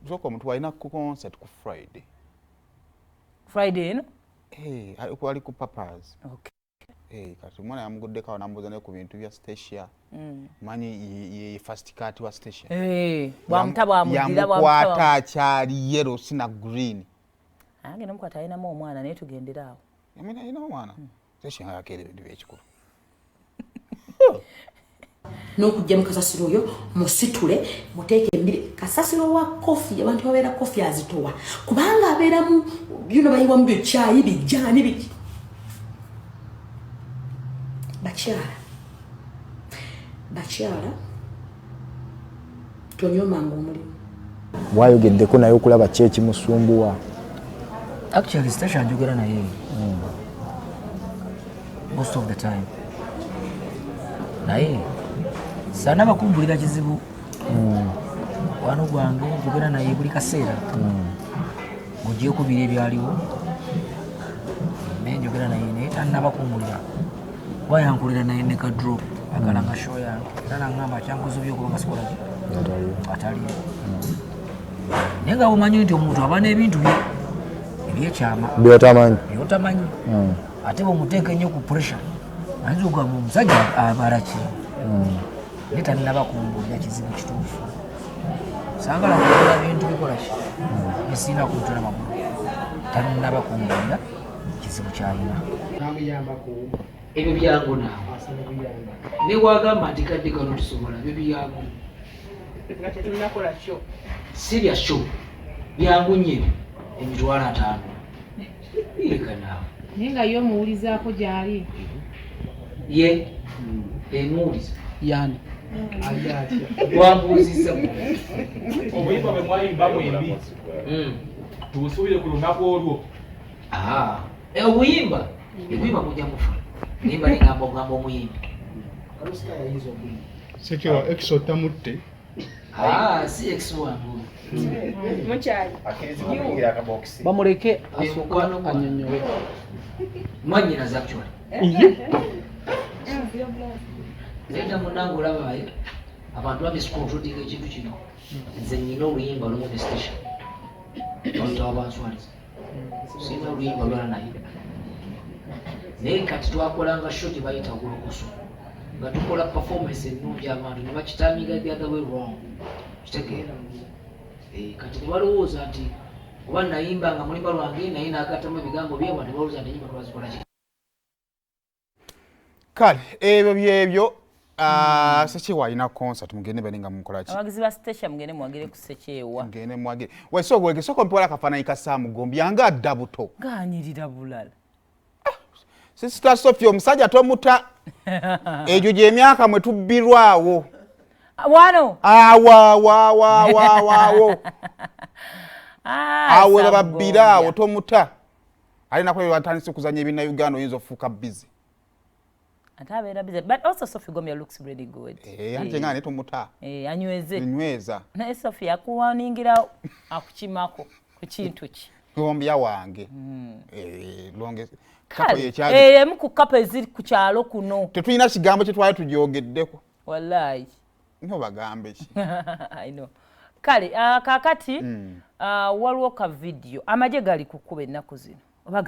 Zoko omuntu alina ku concert ku Friday. Friday no? Kwali ku Papas. Okay. Kati mwana yamuguddeko awo nambuuza ne ku bintu bya Stacia. Manyi ye first cut wa Stacia. Bwamutaba amudira yamukwata akyali yellow sina green. Ange namukwata alinamu omwana naye tugendera awo. Yamina alina omwana? Stacia yakere ebintu by'ekikulu. N'okujja mu kasasiro oyo musitule muteeke embire kasasiro wa kofi abantu babeera kofi azitowa kubanga abeeramu byino bayiwa mu byayi bijjani biki bakyala tonyomanga omulimu wayogeddeko naye okulaba ki ekimusumbuwa. Actually Stacia njogera naye most of the time naye sana bakumbulira kizibu wano gwange njogera naye buli kaseera mugiye kubira ebyaliwo naye njogera naye naye tannabakumbulira wayankulira naye ne ka drop agala nga show yange era nangamba kyanguzo byokuba nga sikola ataliyo naye nga bumanyi nti omuntu aba n'ebintu bye ebyekyama byotamanyi ate bwemuteeka ennyo ku pressure ayinza okugamba omusajja abalaki naye tannabakumbulira kizibu kituufu sangala kukola bintu bikolaki bisina kuntula magulu tannabakumbulira kizibu kyalina ebyo byangu naawe ne wagamba nti kadde kano tusobola byo byangu si bya sho byangu nnyo ebyo emitwalo 5 eka naawe naye nga yo muwulizaako gyali ye emuwuliza yani wambuuziza obuyimba bwe mwayimba mwembi tubusuubire ku lunaku olwo obuyimba ekuyimba kujja mufa nimba negamba ogamba omuyimbi Sekewa exo tamutte. Si exo wangu bamuleke asooka anyonyowe mwanyinaza actually leta munange olabayo abantu babisikontrodiga ekintu kino nze nnyina oluyimba lumu ne Stacia olutawa banswaliza sina oluyimba lwala naye naye kati twakolanga sho gye bayita gulukuso nga tukola performance ennungi abantu ne bakitamiga the other way wrong kitegeera kati ne balowooza nti oba nayimba nga mulimba lwange naye naagattamu ebigambo byewa ne balowooza nti enyimba twazikola ki kale ebyo byebyo Sekyewa alina concert mugende balinga mukola ki abagizi ba Stacia mugende mwagire ku Sekyewa mugende mwagire wesogwege soko mpola kafananyi ka Sam Gombi yanga adda buto ganyirira bulala Sister Sophie omusajja tomuta ejo gye emyaka mwe tubbirwawo wano waawo awo babbirawo tomuta alina kwe batandise kuzanya ebina Uganda oyinza ofuuka busy atabeera busy but also Sophie Gomya looks really good ante ngane tomuta anyweza naye Sophie akuwaningira akukimako ku kintu ki Gomya wange longe emu ku kapa eziri ku kyalo kuno tetulina kigambo kye twali tugyogeddeko wallahi no bagambe ki I know kale kakati waliwo ka video amaje gali kukuba ennaku zino oba